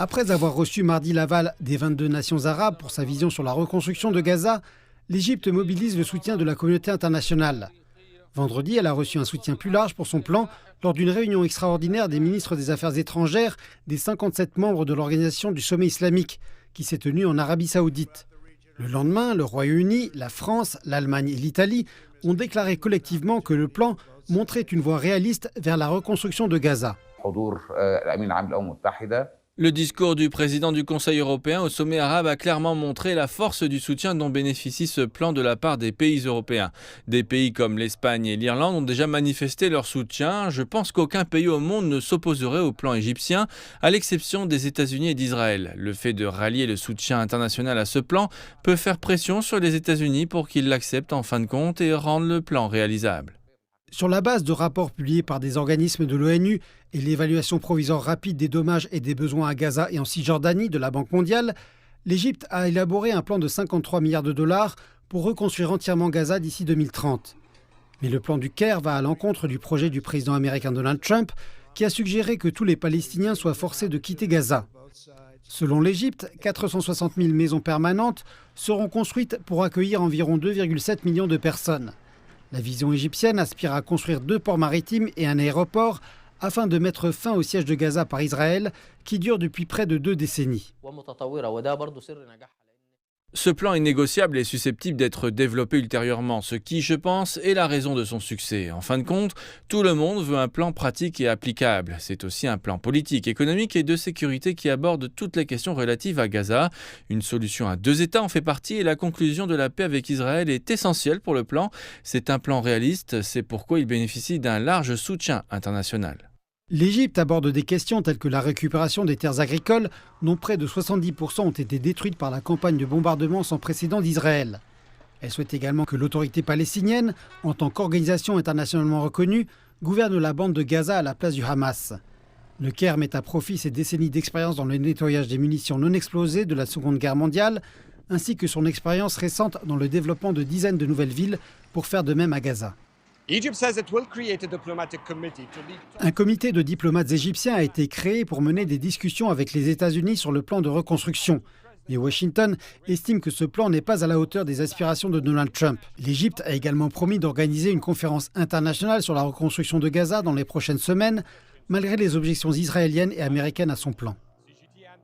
Après avoir reçu mardi l'aval des 22 nations arabes pour sa vision sur la reconstruction de Gaza, l'Égypte mobilise le soutien de la communauté internationale. Vendredi, elle a reçu un soutien plus large pour son plan lors d'une réunion extraordinaire des ministres des Affaires étrangères des 57 membres de l'organisation du sommet islamique qui s'est tenue en Arabie Saoudite. Le lendemain, le Royaume-Uni, la France, l'Allemagne et l'Italie ont déclaré collectivement que le plan montrait une voie réaliste vers la reconstruction de Gaza. Le discours du président du Conseil européen au sommet arabe a clairement montré la force du soutien dont bénéficie ce plan de la part des pays européens. Des pays comme l'Espagne et l'Irlande ont déjà manifesté leur soutien. Je pense qu'aucun pays au monde ne s'opposerait au plan égyptien, à l'exception des États-Unis et d'Israël. Le fait de rallier le soutien international à ce plan peut faire pression sur les États-Unis pour qu'ils l'acceptent en fin de compte et rendent le plan réalisable. Sur la base de rapports publiés par des organismes de l'ONU et l'évaluation provisoire rapide des dommages et des besoins à Gaza et en Cisjordanie de la Banque mondiale, l'Égypte a élaboré un plan de 53 milliards de dollars pour reconstruire entièrement Gaza d'ici 2030. Mais le plan du Caire va à l'encontre du projet du président américain Donald Trump, qui a suggéré que tous les Palestiniens soient forcés de quitter Gaza. Selon l'Égypte, 460 000 maisons permanentes seront construites pour accueillir environ 2,7 millions de personnes. La vision égyptienne aspire à construire 2 ports maritimes et un aéroport afin de mettre fin au siège de Gaza par Israël qui dure depuis près de 2 décennies. Ce plan est négociable et susceptible d'être développé ultérieurement, ce qui, je pense, est la raison de son succès. En fin de compte, tout le monde veut un plan pratique et applicable. C'est aussi un plan politique, économique et de sécurité qui aborde toutes les questions relatives à Gaza. Une solution à 2 États en fait partie et la conclusion de la paix avec Israël est essentielle pour le plan. C'est un plan réaliste, c'est pourquoi il bénéficie d'un large soutien international. L'Égypte aborde des questions telles que la récupération des terres agricoles, dont près de 70% ont été détruites par la campagne de bombardement sans précédent d'Israël. Elle souhaite également que l'autorité palestinienne, en tant qu'organisation internationalement reconnue, gouverne la bande de Gaza à la place du Hamas. Le Caire met à profit ses décennies d'expérience dans le nettoyage des munitions non explosées de la Seconde Guerre mondiale, ainsi que son expérience récente dans le développement de dizaines de nouvelles villes pour faire de même à Gaza. Un comité de diplomates égyptiens a été créé pour mener des discussions avec les États-Unis sur le plan de reconstruction. Mais Washington estime que ce plan n'est pas à la hauteur des aspirations de Donald Trump. L'Égypte a également promis d'organiser une conférence internationale sur la reconstruction de Gaza dans les prochaines semaines, malgré les objections israéliennes et américaines à son plan.